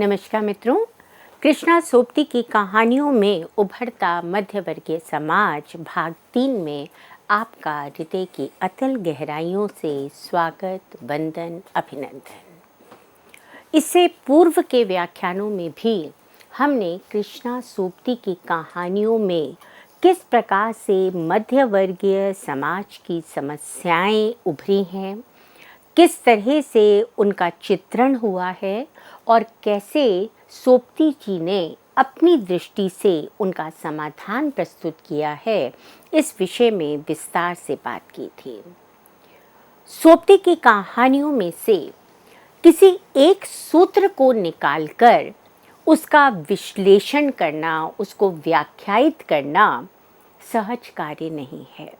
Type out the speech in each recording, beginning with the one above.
नमस्कार मित्रों, कृष्णा सोबती की कहानियों में उभरता मध्यवर्गीय समाज भाग 3 में आपका हृदय की अतल गहराइयों से स्वागत, वंदन, अभिनंदन। इससे पूर्व के व्याख्यानों में भी हमने कृष्णा सोबती की कहानियों में किस प्रकार से मध्यवर्गीय समाज की समस्याएं उभरी हैं, किस तरह से उनका चित्रण हुआ है और कैसे सोबती जी ने अपनी दृष्टि से उनका समाधान प्रस्तुत किया है, इस विषय में विस्तार से बात की थी। सोबती की कहानियों में से किसी एक सूत्र को निकालकर उसका विश्लेषण करना, उसको व्याख्यायित करना सहज कार्य नहीं है।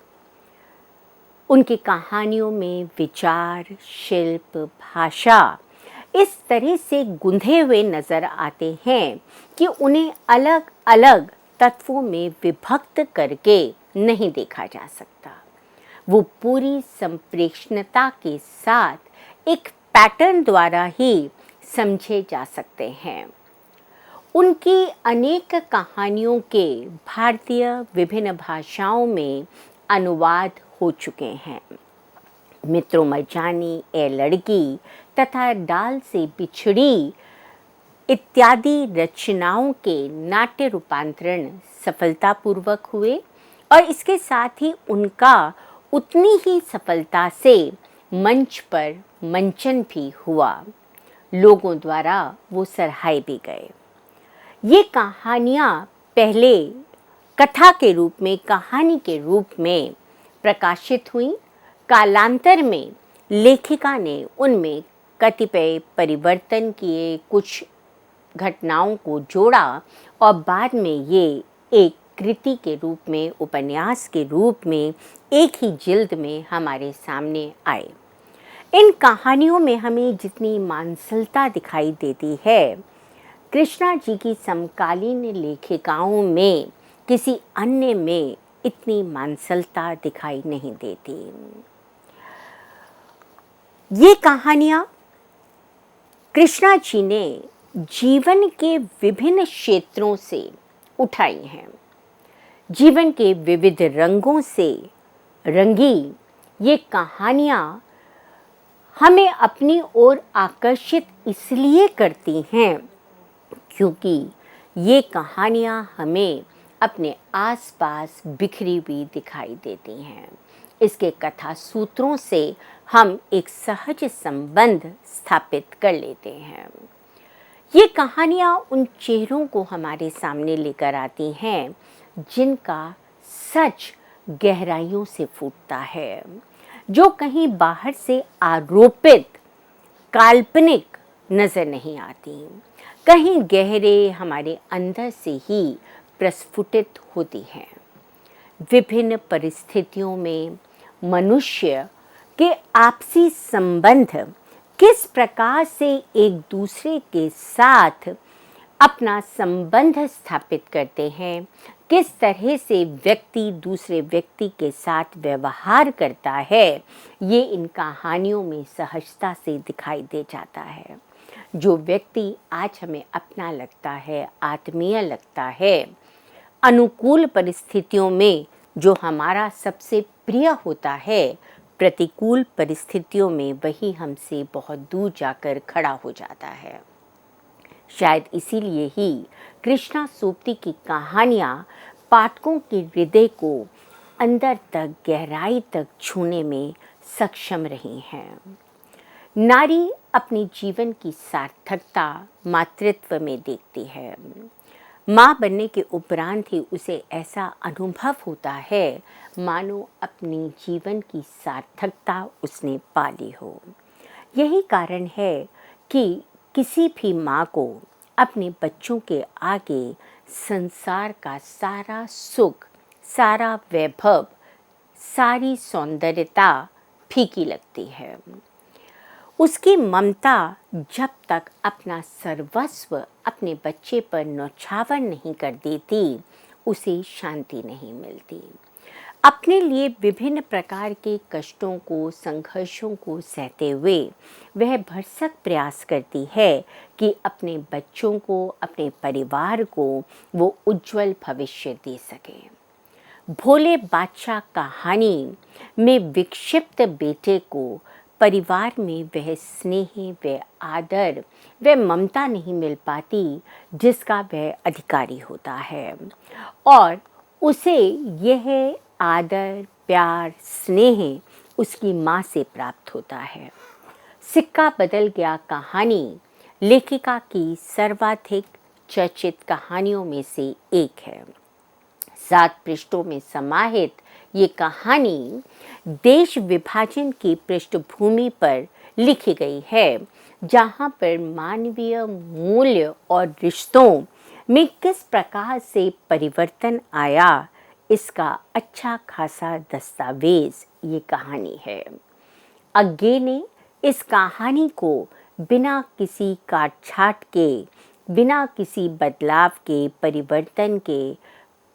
उनकी कहानियों में विचार, शिल्प, भाषा इस तरह से गुंथे हुए नज़र आते हैं कि उन्हें अलग अलग तत्वों में विभक्त करके नहीं देखा जा सकता। वो पूरी संप्रेषणता के साथ एक पैटर्न द्वारा ही समझे जा सकते हैं। उनकी अनेक कहानियों के भारतीय विभिन्न भाषाओं में अनुवाद हो चुके हैं। मित्रों मरजानी, ए लड़की तथा डाल से बिछड़ी इत्यादि रचनाओं के नाट्य रूपांतरण सफलतापूर्वक हुए और इसके साथ ही उनका उतनी ही सफलता से मंच पर मंचन भी हुआ। लोगों द्वारा वो सराहे भी गए। ये कहानियाँ पहले कथा के रूप में, कहानी के रूप में प्रकाशित हुई। कालांतर में लेखिका ने उनमें कतिपय परिवर्तन किए, कुछ घटनाओं को जोड़ा और बाद में ये एक कृति के रूप में, उपन्यास के रूप में एक ही जिल्द में हमारे सामने आए। इन कहानियों में हमें जितनी मांसलता दिखाई देती है, कृष्णा जी की समकालीन लेखिकाओं में किसी अन्य में इतनी मांसलता दिखाई नहीं देती। ये कहानियाँ कृष्णा जी ने जीवन के विभिन्न क्षेत्रों से उठाई हैं। जीवन के विविध रंगों से रंगी ये कहानियाँ हमें अपनी ओर आकर्षित इसलिए करती हैं क्योंकि ये कहानियाँ हमें अपने आसपास बिखरी हुई दिखाई देती हैं। इसके कथा सूत्रों से हम एक सहज संबंध स्थापित कर लेते हैं। ये कहानियाँ उन चेहरों को हमारे सामने लेकर आती हैं जिनका सच गहराइयों से फूटता है, जो कहीं बाहर से आरोपित काल्पनिक नजर नहीं आती, कहीं गहरे हमारे अंदर से ही प्रस्फुटित होती हैं। विभिन्न परिस्थितियों में मनुष्य के आपसी संबंध किस प्रकार से एक दूसरे के साथ अपना संबंध स्थापित करते हैं, किस तरह से व्यक्ति दूसरे व्यक्ति के साथ व्यवहार करता है, ये इन कहानियों में सहजता से दिखाई दे जाता है। जो व्यक्ति आज हमें अपना लगता है, आत्मीय लगता है, अनुकूल परिस्थितियों में जो हमारा सबसे प्रिय होता है, प्रतिकूल परिस्थितियों में वही हमसे बहुत दूर जाकर खड़ा हो जाता है। शायद इसीलिए ही कृष्णा सोबती की कहानियाँ पाठकों के हृदय को अंदर तक, गहराई तक छूने में सक्षम रही हैं। नारी अपनी जीवन की सार्थकता मातृत्व में देखती है। माँ बनने के उपरांत ही उसे ऐसा अनुभव होता है मानो अपनी जीवन की सार्थकता उसने पा ली हो। यही कारण है कि किसी भी माँ को अपने बच्चों के आगे संसार का सारा सुख, सारा वैभव, सारी सौंदर्यता फीकी लगती है। उसकी ममता जब तक अपना सर्वस्व अपने बच्चे पर न्यौछावर नहीं कर देती, उसे शांति नहीं मिलती। अपने लिए विभिन्न प्रकार के कष्टों को, संघर्षों को सहते हुए वह भरसक प्रयास करती है कि अपने बच्चों को, अपने परिवार को वो उज्जवल भविष्य दे सके। भोले बादशाह कहानी में विक्षिप्त बेटे को परिवार में वह स्नेह, वह आदर, वह ममता नहीं मिल पाती जिसका वह अधिकारी होता है, और उसे यह आदर, प्यार, स्नेह उसकी माँ से प्राप्त होता है। सिक्का बदल गया कहानी लेखिका की सर्वाधिक चर्चित कहानियों में से एक है। 7 पृष्ठों में समाहित ये कहानी देश विभाजन की पृष्ठभूमि पर लिखी गई है, जहाँ पर मानवीय मूल्य और रिश्तों में किस प्रकार से परिवर्तन आया, इसका अच्छा खासा दस्तावेज ये कहानी है। अज्ञे ने इस कहानी को बिना किसी काट-छाँट के, बिना किसी बदलाव के, परिवर्तन के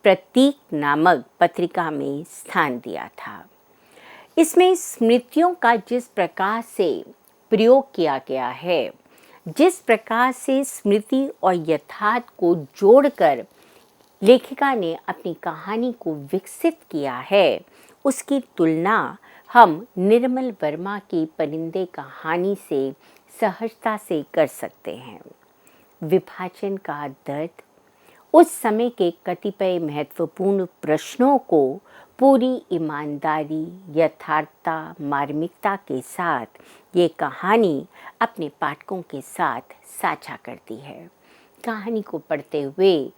प्रतीक नामक पत्रिका में स्थान दिया था। इसमें स्मृतियों का जिस प्रकार से प्रयोग किया गया है, जिस प्रकार से स्मृति और यथार्थ को जोड़कर लेखिका ने अपनी कहानी को विकसित किया है, उसकी तुलना हम निर्मल वर्मा की परिंदे कहानी से सहजता से कर सकते हैं। विभाजन का दर्द उस समय के कतिपय महत्वपूर्ण प्रश्नों को पूरी ईमानदारी, यथार्थता, मार्मिकता के साथ ये कहानी अपने पाठकों के साथ साझा करती है। कहानी को पढ़ते हुए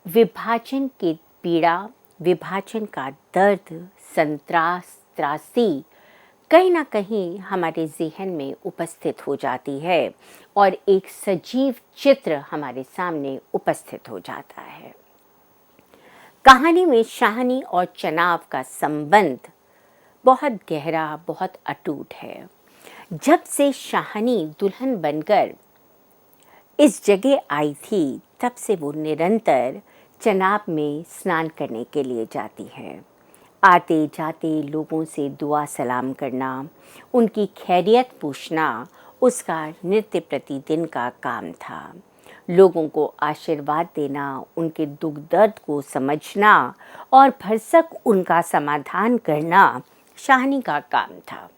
विभाजन की पीड़ा, विभाजन का दर्द, संत्रास, त्रासदी कहीं ना कहीं हमारे ज़हन में उपस्थित हो जाती है और एक सजीव चित्र हमारे सामने उपस्थित हो जाता है। कहानी में शाहनी और चनाव का संबंध बहुत गहरा, बहुत अटूट है। जब से शाहनी दुल्हन बनकर इस जगह आई थी, तब से वो निरंतर चनाब में स्नान करने के लिए जाती है। आते जाते लोगों से दुआ सलाम करना, उनकी खैरियत पूछना उसका नित्य प्रतिदिन का काम था। लोगों को आशीर्वाद देना, उनके दुख दर्द को समझना और भरसक उनका समाधान करना शाहनी का काम था।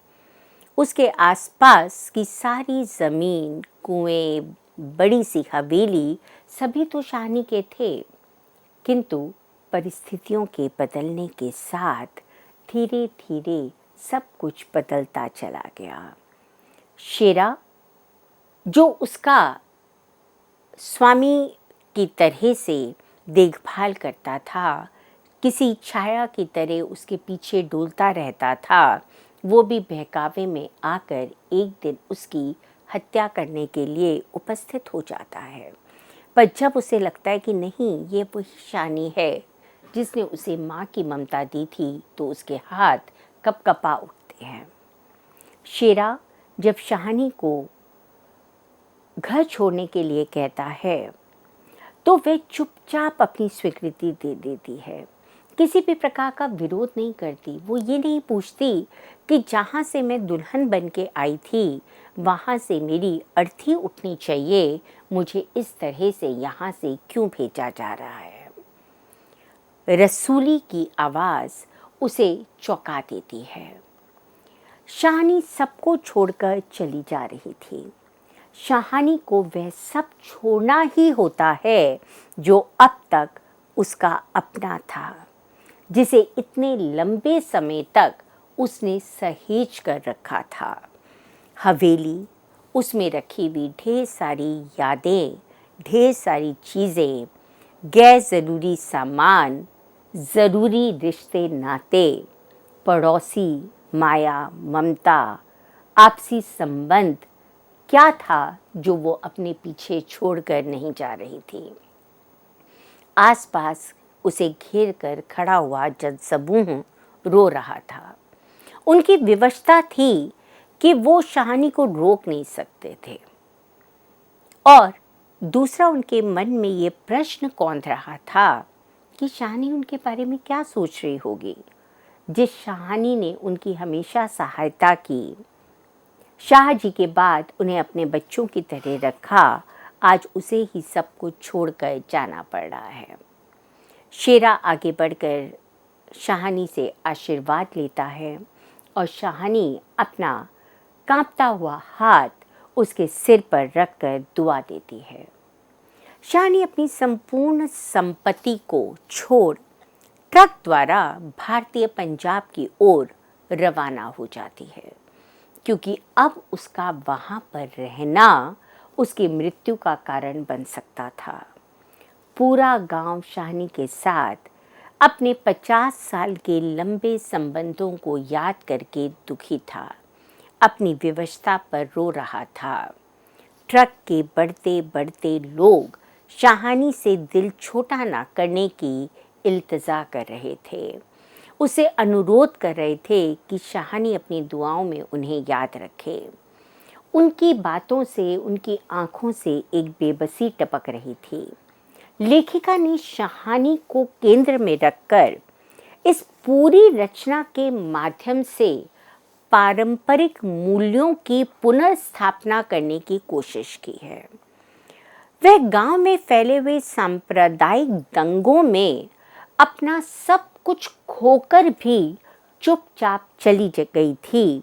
उसके आसपास की सारी ज़मीन, कुएं, बड़ी सी हवेली सभी तो शाहनी के थे, किंतु परिस्थितियों के बदलने के साथ धीरे धीरे सब कुछ बदलता चला गया। शेरा जो उसका स्वामी की तरह से देखभाल करता था, किसी छाया की तरह उसके पीछे डोलता रहता था, वो भी बहकावे में आकर एक दिन उसकी हत्या करने के लिए उपस्थित हो जाता है। पर जब उसे लगता है कि नहीं, ये वही शाहनी है जिसने उसे माँ की ममता दी थी, तो उसके हाथ कँपकँपा उठते हैं। शेरा जब शाहनी को घर छोड़ने के लिए कहता है, तो वह चुपचाप अपनी स्वीकृति दे देती है। किसी भी प्रकार का विरोध नहीं करती। वो ये नहीं पूछती कि जहाँ से मैं दुल्हन बन के आई थी, वहाँ से मेरी अर्थी उठनी चाहिए, मुझे इस तरह से यहाँ से क्यों भेजा जा रहा है। रसूली की आवाज़ उसे चौंका देती है। शाहनी सबको छोड़कर चली जा रही थी। शाहनी को वह सब छोड़ना ही होता है जो अब तक उसका अपना था, जिसे इतने लंबे समय तक उसने सहेज कर रखा था। हवेली, उसमें रखी हुई ढेर सारी यादें, ढेर सारी चीज़ें, गैर ज़रूरी सामान, ज़रूरी रिश्ते नाते, पड़ोसी, माया, ममता, आपसी संबंध, क्या था जो वो अपने पीछे छोड़कर नहीं जा रही थी। आसपास उसे घेर कर खड़ा हुआ जनसमूह रो रहा था। उनकी विवशता थी कि वो शाहनी को रोक नहीं सकते थे, और दूसरा उनके मन में ये प्रश्न कौंध रहा था कि शाहनी उनके बारे में क्या सोच रही होगी। जिस शाहानी ने उनकी हमेशा सहायता की, शाह जी के बाद उन्हें अपने बच्चों की तरह रखा, आज उसे ही सब कुछ छोड़कर जाना पड़ रहा है। शेरा आगे बढ़कर शाहानी से आशीर्वाद लेता है और शाहानी अपना कांपता हुआ हाथ उसके सिर पर रखकर दुआ देती है। शाहानी अपनी संपूर्ण संपत्ति को छोड़ ट्रक द्वारा भारतीय पंजाब की ओर रवाना हो जाती है, क्योंकि अब उसका वहाँ पर रहना उसकी मृत्यु का कारण बन सकता था। पूरा गांव शाहानी के साथ अपने 50 साल के लंबे संबंधों को याद करके दुखी था, अपनी विवशता पर रो रहा था। ट्रक के बढ़ते बढ़ते लोग शाहानी से दिल छोटा ना करने की इल्तिजा कर रहे थे, उसे अनुरोध कर रहे थे कि शाहानी अपनी दुआओं में उन्हें याद रखे। उनकी बातों से, उनकी आंखों से एक बेबसी टपक रही थी। लेखिका ने शाहानी को केंद्र में रखकर इस पूरी रचना के माध्यम से पारंपरिक मूल्यों की पुनर्स्थापना करने की कोशिश की है। वह गांव में फैले हुए सांप्रदायिक दंगों में अपना सब कुछ खोकर भी चुपचाप चली गई थी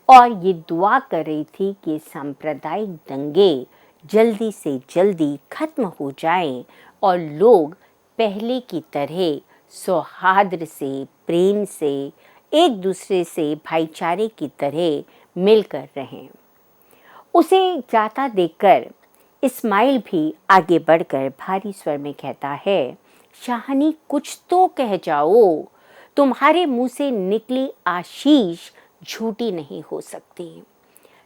और ये दुआ कर रही थी कि सांप्रदायिक दंगे जल्दी से जल्दी खत्म हो जाएं और लोग पहले की तरह सौहार्द से, प्रेम से, एक दूसरे से भाईचारे की तरह मिलकर रहें। उसे जाता देखकर इस्माइल भी आगे बढ़कर भारी स्वर में कहता है, शाहानी कुछ तो कह जाओ, तुम्हारे मुंह से निकली आशीष झूठी नहीं हो सकती।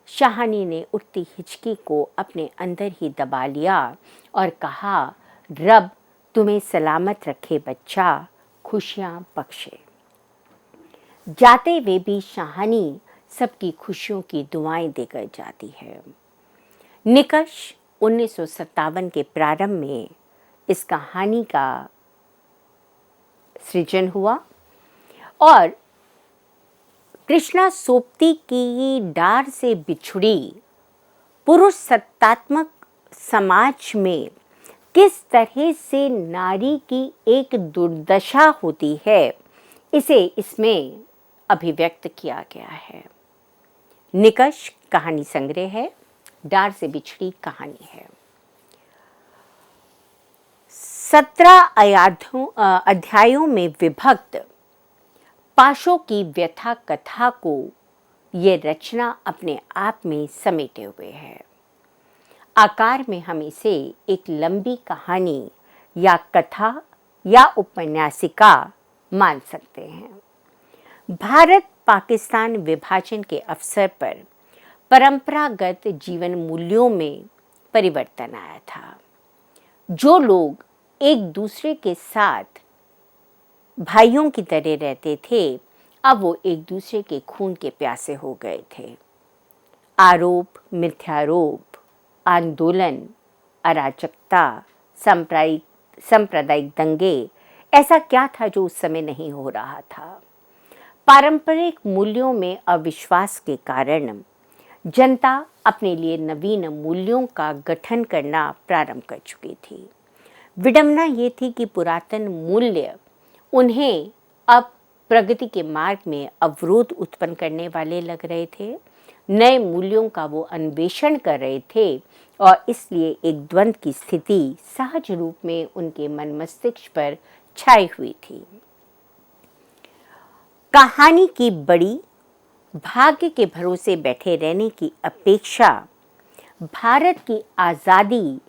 शाहानी ने उठती हिचकी को अपने अंदर ही दबा लिया और कहा, रब तुम्हें सलामत रखे बच्चा, खुशियां बख्शे। जाते हुए भी शाहानी सबकी खुशियों की दुआएं देकर जाती है। निकष 1957 के प्रारंभ में इस कहानी का सृजन हुआ और कृष्णा सोपती की डार से बिछुड़ी पुरुष सत्तात्मक समाज में किस तरह से नारी की एक दुर्दशा होती है, इसे इसमें अभिव्यक्त किया गया है। निकष कहानी संग्रह है, डार से बिछड़ी कहानी है। 17 अध्यायों में विभक्त पाशों की व्यथा कथा को ये रचना अपने आप में समेटे हुए है। आकार में हम इसे एक लंबी कहानी या कथा या उपन्यासिका मान सकते हैं। भारत पाकिस्तान विभाजन के अवसर पर परंपरागत जीवन मूल्यों में परिवर्तन आया था। जो लोग एक दूसरे के साथ भाइयों की तरह रहते थे, अब वो एक दूसरे के खून के प्यासे हो गए थे। आरोप, मिथ्यारोप, आंदोलन, अराजकता, सांप्रदायिक दंगे, ऐसा क्या था जो उस समय नहीं हो रहा था। पारंपरिक मूल्यों में अविश्वास के कारण जनता अपने लिए नवीन मूल्यों का गठन करना प्रारंभ कर चुकी थी। विडंबना ये थी कि पुरातन मूल्य उन्हें अब प्रगति के मार्ग में अवरोध उत्पन्न करने वाले लग रहे थे। नए मूल्यों का वो अन्वेषण कर रहे थे और इसलिए एक द्वंद्व की स्थिति सहज रूप में उनके मन मस्तिष्क पर छाई हुई थी। कहानी की बड़ी भाग्य के भरोसे बैठे रहने की अपेक्षा भारत की आज़ादी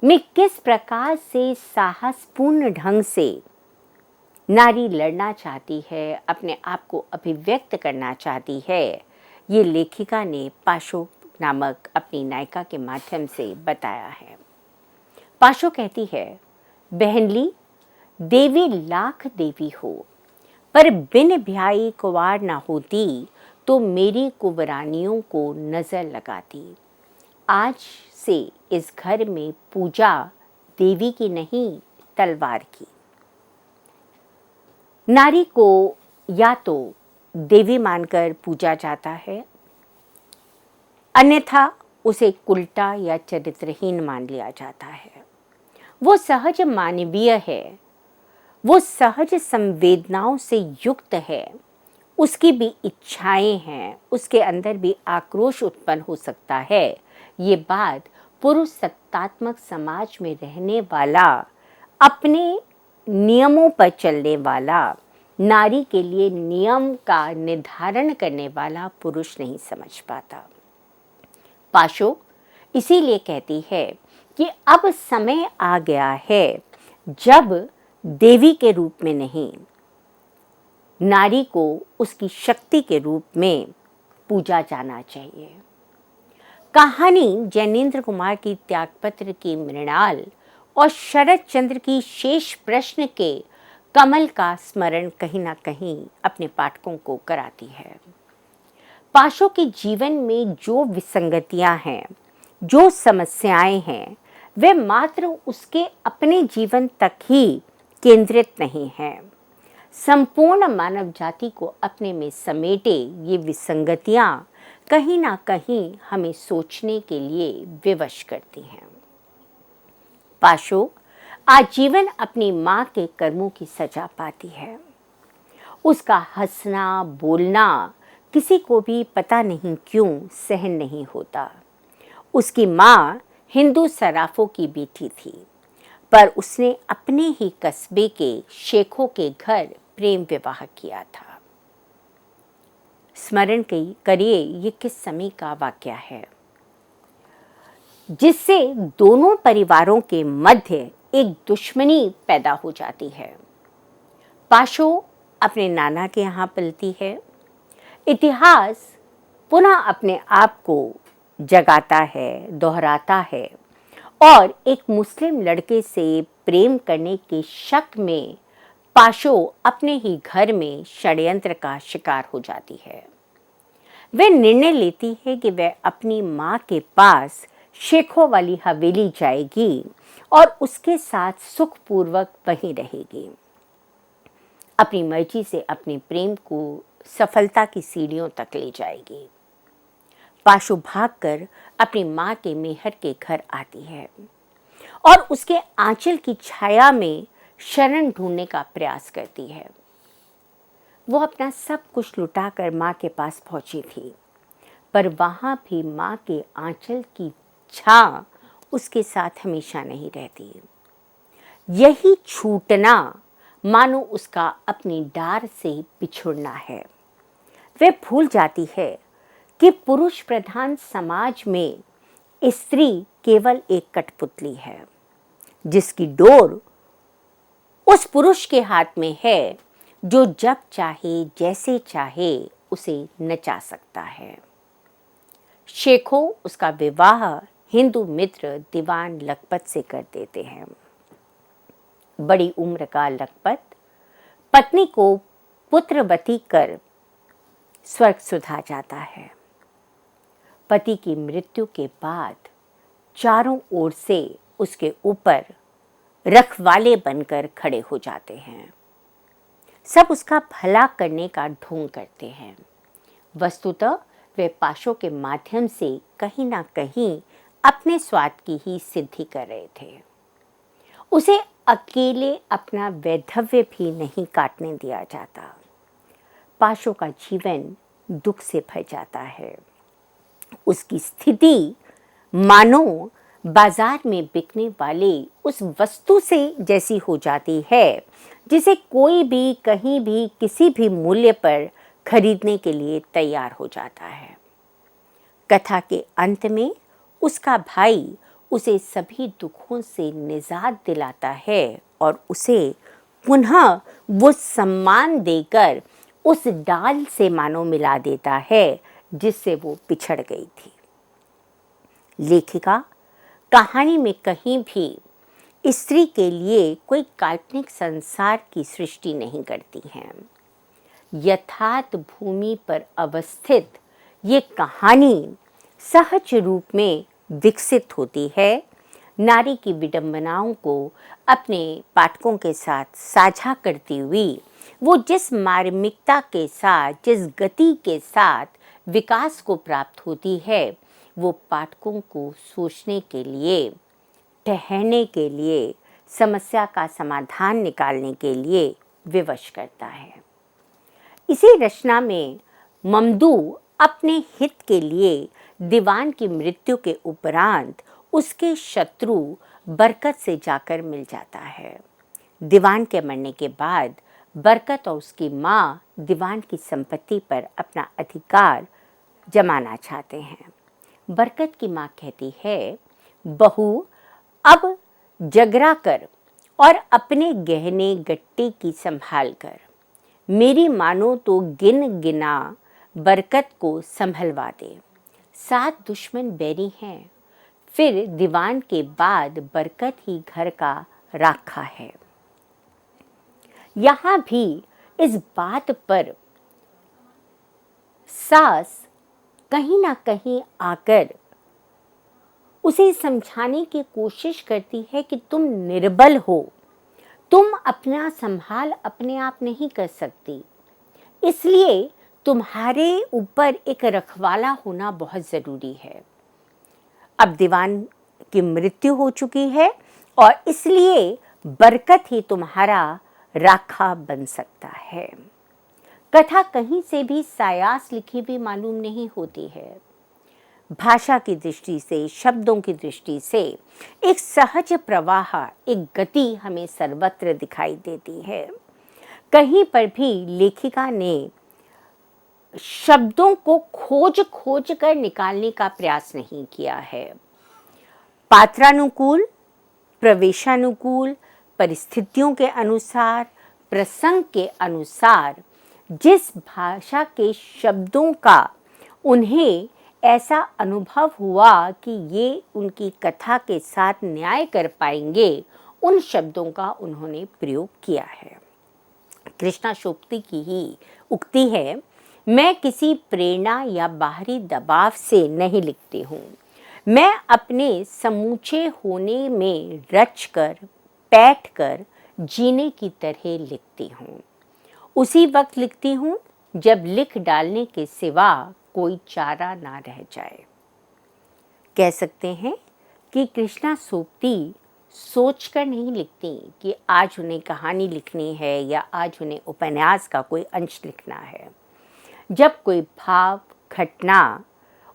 में किस प्रकार से साहसपूर्ण ढंग से नारी लड़ना चाहती है, अपने आप को अभिव्यक्त करना चाहती है, ये लेखिका ने पाशो नामक अपनी नायिका के माध्यम से बताया है। पाशो कहती है, बहनली देवी लाख देवी हो, पर बिन ब्याही कुंवार ना होती तो मेरी कुंवरानियों को नजर लगाती। आज से इस घर में पूजा देवी की नहीं, तलवार की। नारी को या तो देवी मानकर पूजा जाता है, अन्यथा उसे उल्टा या चरित्रहीन मान लिया जाता है। वो सहज मानवीय है, वो सहज संवेदनाओं से युक्त है, उसकी भी इच्छाएं हैं, उसके अंदर भी आक्रोश उत्पन्न हो सकता है। ये बात पुरुष सत्तात्मक समाज में रहने वाला, अपने नियमों पर चलने वाला, नारी के लिए नियम का निर्धारण करने वाला पुरुष नहीं समझ पाता। पाशो इसीलिए कहती है कि अब समय आ गया है जब देवी के रूप में नहीं, नारी को उसकी शक्ति के रूप में पूजा जाना चाहिए। कहानी जैनेन्द्र कुमार की त्यागपत्र की मृणाल और शरद चंद्र की शेष प्रश्न के कमल का स्मरण कहीं ना कहीं अपने पाठकों को कराती है। पाशो के जीवन में जो विसंगतियां हैं, जो समस्याएं हैं, वे मात्र उसके अपने जीवन तक ही केंद्रित नहीं हैं। संपूर्ण मानव जाति को अपने में समेटे ये विसंगतियां कहीं ना कहीं हमें सोचने के लिए विवश करती हैं। पाशो आजीवन अपनी माँ के कर्मों की सजा पाती है। उसका हंसना बोलना किसी को भी पता नहीं क्यों सहन नहीं होता। उसकी माँ हिंदू सराफों की बेटी थी, पर उसने अपने ही कस्बे के शेखों के घर प्रेम विवाह किया था। स्मरण करिए ये किस समय का वाक्य है, जिससे दोनों परिवारों के मध्य एक दुश्मनी पैदा हो जाती है। पाशो अपने नाना के यहाँ पलती है। इतिहास पुनः अपने आप को जगाता है, दोहराता है, और एक मुस्लिम लड़के से प्रेम करने के शक में पाशो अपने ही घर में षड्यंत्र का शिकार हो जाती है। वह निर्णय लेती है कि वह अपनी माँ के पास शेखों वाली हवेली जाएगी और उसके साथ सुखपूर्वक वहीं रहेगी। अपनी मर्जी से अपने प्रेम को सफलता की सीढ़ियों तक ले जाएगी। पाशो भागकर अपनी माँ के मेहर के घर आती है और उसके आंचल की छाया में शरण ढूंढने का प्रयास करती है। वो अपना सब कुछ लुटाकर माँ के पास पहुंची थी, पर वहां भी माँ के आंचल की छा उसके साथ हमेशा नहीं रहती। यही छूटना मानो उसका अपनी डार से बिछुड़ना है। वह भूल जाती है कि पुरुष प्रधान समाज में स्त्री केवल एक कठपुतली है, जिसकी डोर उस पुरुष के हाथ में है जो जब चाहे जैसे चाहे उसे नचा सकता है। शेखों उसका विवाह हिंदू मित्र दीवान लखपत से कर देते हैं। बड़ी उम्र का लखपत पत्नी को पुत्रवती कर स्वर्ग सुधा जाता है। पति की मृत्यु के बाद चारों ओर से उसके ऊपर रखवाले बनकर खड़े हो जाते हैं। सब उसका भला करने का ढोंग करते हैं। वस्तुतः वे पाशो के माध्यम से कहीं ना कहीं अपने स्वार्थ की ही सिद्धि कर रहे थे। उसे अकेले अपना वैधव्य भी नहीं काटने दिया जाता। पाशो का जीवन दुख से भर जाता है। उसकी स्थिति मानो बाजार में बिकने वाले उस वस्तु से जैसी हो जाती है जिसे कोई भी कहीं भी किसी भी मूल्य पर खरीदने के लिए तैयार हो जाता है। कथा के अंत में उसका भाई उसे सभी दुखों से निजात दिलाता है और उसे पुनः वो सम्मान देकर उस डाल से मानो मिला देता है जिससे वो पिछड़ गई थी। लेखिका कहानी में कहीं भी स्त्री के लिए कोई काल्पनिक संसार की सृष्टि नहीं करती हैं। यथार्थ भूमि पर अवस्थित ये कहानी सहज रूप में विकसित होती है। नारी की विडंबनाओं को अपने पाठकों के साथ साझा करती हुई वो जिस मार्मिकता के साथ, जिस गति के साथ विकास को प्राप्त होती है, वो पाठकों को सोचने के लिए, ठहरने के लिए, समस्या का समाधान निकालने के लिए विवश करता है। इसी रचना में ममदू अपने हित के लिए दीवान की मृत्यु के उपरांत उसके शत्रु बरकत से जाकर मिल जाता है। दीवान के मरने के बाद बरकत और उसकी माँ दीवान की संपत्ति पर अपना अधिकार जमाना चाहते हैं। बरकत की माँ कहती है, बहू अब जगरा कर और अपने गहने गट्टी की संभाल कर, मेरी मानो तो गिन गिना बरकत को संभलवा दे। 7 दुश्मन बैरी हैं, फिर दीवान के बाद बरकत ही घर का राखा है। यहाँ भी इस बात पर सास कहीं ना कहीं आकर उसे समझाने की कोशिश करती है कि तुम निर्बल हो, तुम अपना संभाल अपने आप नहीं कर सकती, इसलिए तुम्हारे ऊपर एक रखवाला होना बहुत ज़रूरी है। अब दीवान की मृत्यु हो चुकी है और इसलिए बरकत ही तुम्हारा राखा बन सकता है। कथा कहीं से भी सायास लिखी भी मालूम नहीं होती है। भाषा की दृष्टि से, शब्दों की दृष्टि से एक सहज प्रवाह, एक गति हमें सर्वत्र दिखाई देती है। कहीं पर भी लेखिका ने शब्दों को खोज खोज कर निकालने का प्रयास नहीं किया है। पात्रानुकूल, प्रवेशानुकूल, परिस्थितियों के अनुसार, प्रसंग के अनुसार जिस भाषा के शब्दों का उन्हें ऐसा अनुभव हुआ कि ये उनकी कथा के साथ न्याय कर पाएंगे, उन शब्दों का उन्होंने प्रयोग किया है। कृष्णा सोपती की ही उक्ति है, मैं किसी प्रेरणा या बाहरी दबाव से नहीं लिखती हूँ, मैं अपने समूचे होने में रचकर, बैठकर जीने की तरह लिखती हूँ। उसी वक्त लिखती हूँ जब लिख डालने के सिवा कोई चारा ना रह जाए। कह सकते हैं कि कृष्णा सोपती सोचकर नहीं लिखती कि आज उन्हें कहानी लिखनी है या आज उन्हें उपन्यास का कोई अंश लिखना है। जब कोई भाव, घटना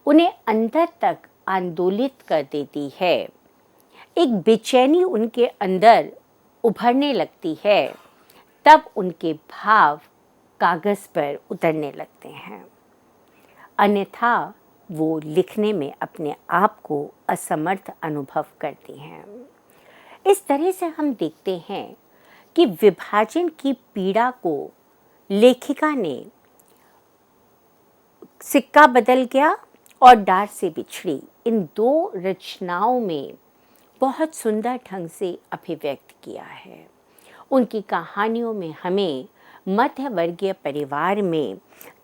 उन्हें अंदर तक आंदोलित कर देती है, एक बेचैनी उनके अंदर उभरने लगती है, तब उनके भाव कागज़ पर उतरने लगते हैं। अन्यथा वो लिखने में अपने आप को असमर्थ अनुभव करती हैं। इस तरह से हम देखते हैं कि विभाजन की पीड़ा को लेखिका ने सिक्का बदल गया और डार से बिछड़ी, इन 2 रचनाओं में बहुत सुंदर ढंग से अभिव्यक्त किया है। उनकी कहानियों में हमें मध्य वर्गीय परिवार में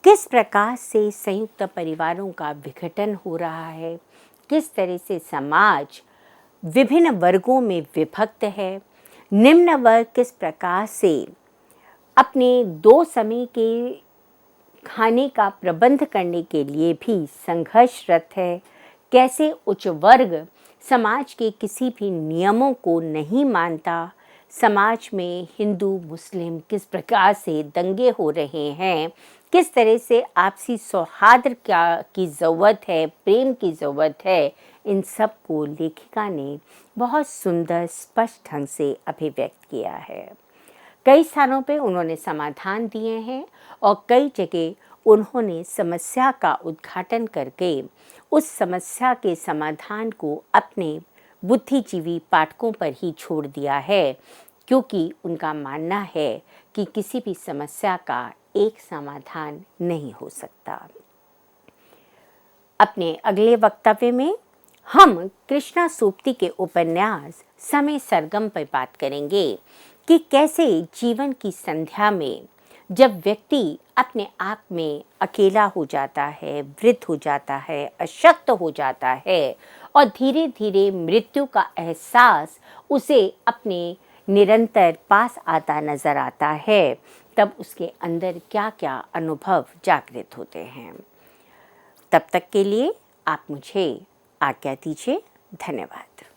किस प्रकार से संयुक्त परिवारों का विघटन हो रहा है, किस तरह से समाज विभिन्न वर्गों में विभक्त है, निम्न वर्ग किस प्रकार से अपने 2 समय के खाने का प्रबंध करने के लिए भी संघर्षरत है, कैसे उच्च वर्ग समाज के किसी भी नियमों को नहीं मानता, समाज में हिंदू मुस्लिम किस प्रकार से दंगे हो रहे हैं, किस तरह से आपसी सौहार्द की ज़रूरत है, प्रेम की ज़रूरत है, इन सब को लेखिका ने बहुत सुंदर स्पष्ट ढंग से अभिव्यक्त किया है। कई स्थानों पे उन्होंने समाधान दिए हैं और कई जगह उन्होंने समस्या का उद्घाटन करके उस समस्या के समाधान को अपने बुद्धिजीवी पाठकों पर ही छोड़ दिया है, क्योंकि उनका मानना है कि किसी भी समस्या का एक समाधान नहीं हो सकता। अपने अगले वक्तव्य में हम कृष्णा सोपती के उपन्यास समय सरगम पर बात करेंगे कि कैसे जीवन की संध्या में जब व्यक्ति अपने आप में अकेला हो जाता है, वृद्ध हो जाता है, अशक्त हो जाता है और धीरे धीरे मृत्यु का एहसास उसे अपने निरंतर पास आता नजर आता है, तब उसके अंदर क्या क्या अनुभव जागृत होते हैं। तब तक के लिए आप मुझे आज्ञा दीजिए। धन्यवाद।